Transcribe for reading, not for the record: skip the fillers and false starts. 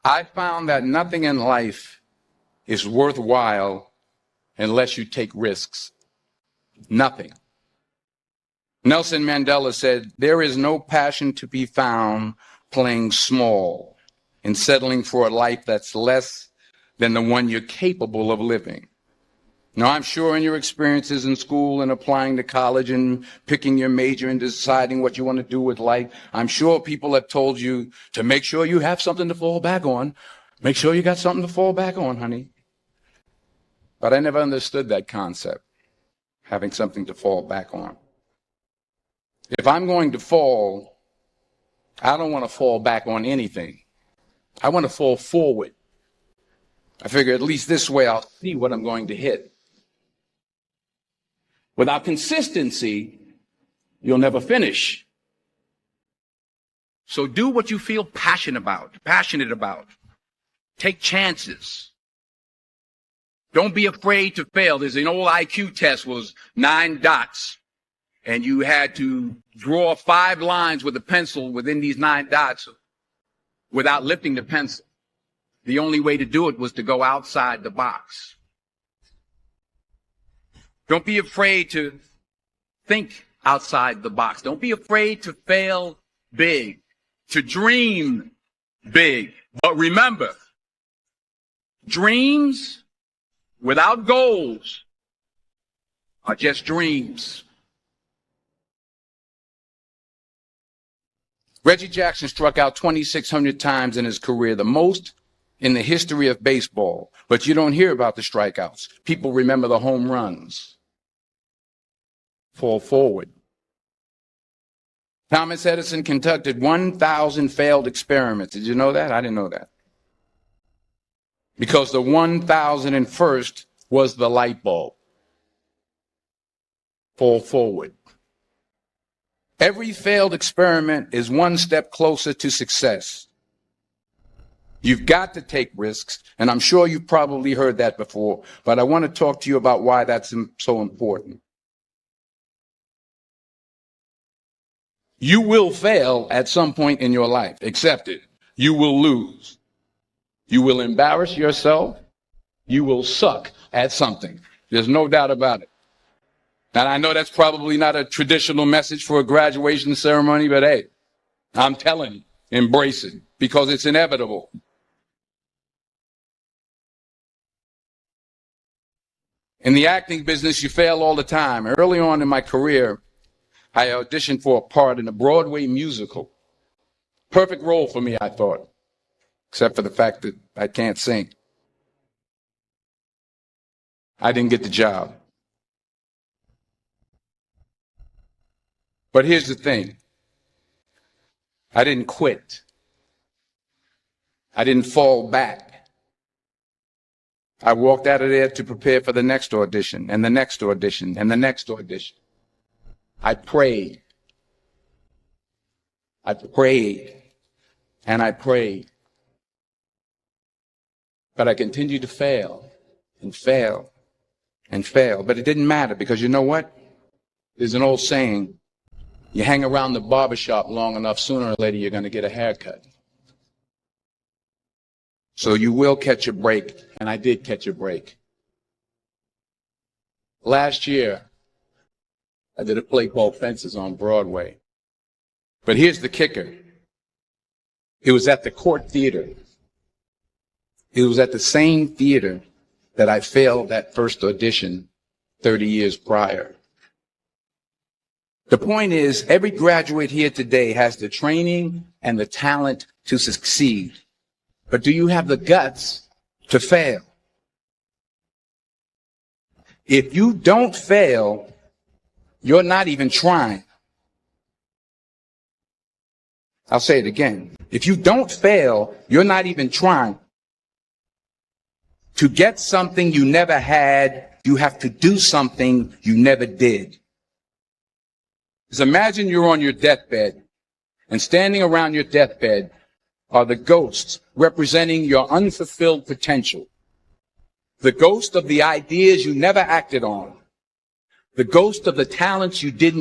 I found that nothing in life is worthwhile unless you take risks. Nothing. Nelson Mandela said, "There is no passion to be found playing small and settling for a life that's less than the one you're capable of living." Now, I'm sure in your experiences in school and applying to college and picking your major and deciding what you want to do with life, I'm sure people have told you to make sure you have something to fall back on. Make sure you got something to fall back on, honey. But I never understood that concept, having something to fall back on. If I'm going to fall, I don't want to fall back on anything. I want to fall forward. I figure at least this way I'll see what I'm going to hit. Without consistency, you'll never finish. So do what you feel passionate about. Take chances. Don't be afraid to fail. There's an old IQ test, was 9 dots. And you had to draw 5 lines with a pencil within these 9 dots without lifting the pencil. The only way to do it was to go outside the box. Don't be afraid to think outside the box. Don't be afraid to fail big, to dream big. But remember, dreams without goals are just dreams. Reggie Jackson struck out 2,600 times in his career, the most in the history of baseball. But you don't hear about the strikeouts. People remember the home runs. Fall forward. Thomas Edison conducted 1,000 failed experiments. Did you know that? I didn't know that. Because the 1,001st was the light bulb. Fall forward. Every failed experiment is one step closer to success. You've got to take risks, and I'm sure you've probably heard that before, but I want to talk to you about why that's so important. You will fail at some point in your life. Accept it. You will lose. You will embarrass yourself. You will suck at something. There's no doubt about it. And I know that's probably not a traditional message for a graduation ceremony, but hey, I'm telling you, embrace it because it's inevitable. In the acting business, you fail all the time. Early on in my career, I auditioned for a part in a Broadway musical. Perfect role for me, I thought, except for the fact that I can't sing. I didn't get the job. But here's the thing. I didn't quit. I didn't fall back. I walked out of there to prepare for the next audition, and the next audition, and the next audition. I prayed. I prayed. And I prayed. But I continued to fail and fail and fail. But it didn't matter because you know what? There's an old saying, you hang around the barbershop long enough, sooner or later you're going to get a haircut. So you will catch a break, and I did catch a break. Last year, I did a play called Fences on Broadway. But here's the kicker. It was at the Court Theater. It was at the same theater that I failed that first audition 30 years prior. The point is, every graduate here today has the training and the talent to succeed. But do you have the guts to fail? If you don't fail, you're not even trying. I'll say it again. If you don't fail, you're not even trying. To get something you never had, you have to do something you never did. Just imagine you're on your deathbed, and standing around your deathbed are the ghosts representing your unfulfilled potential. The ghost of the ideas you never acted on. The ghost of the talents you didn't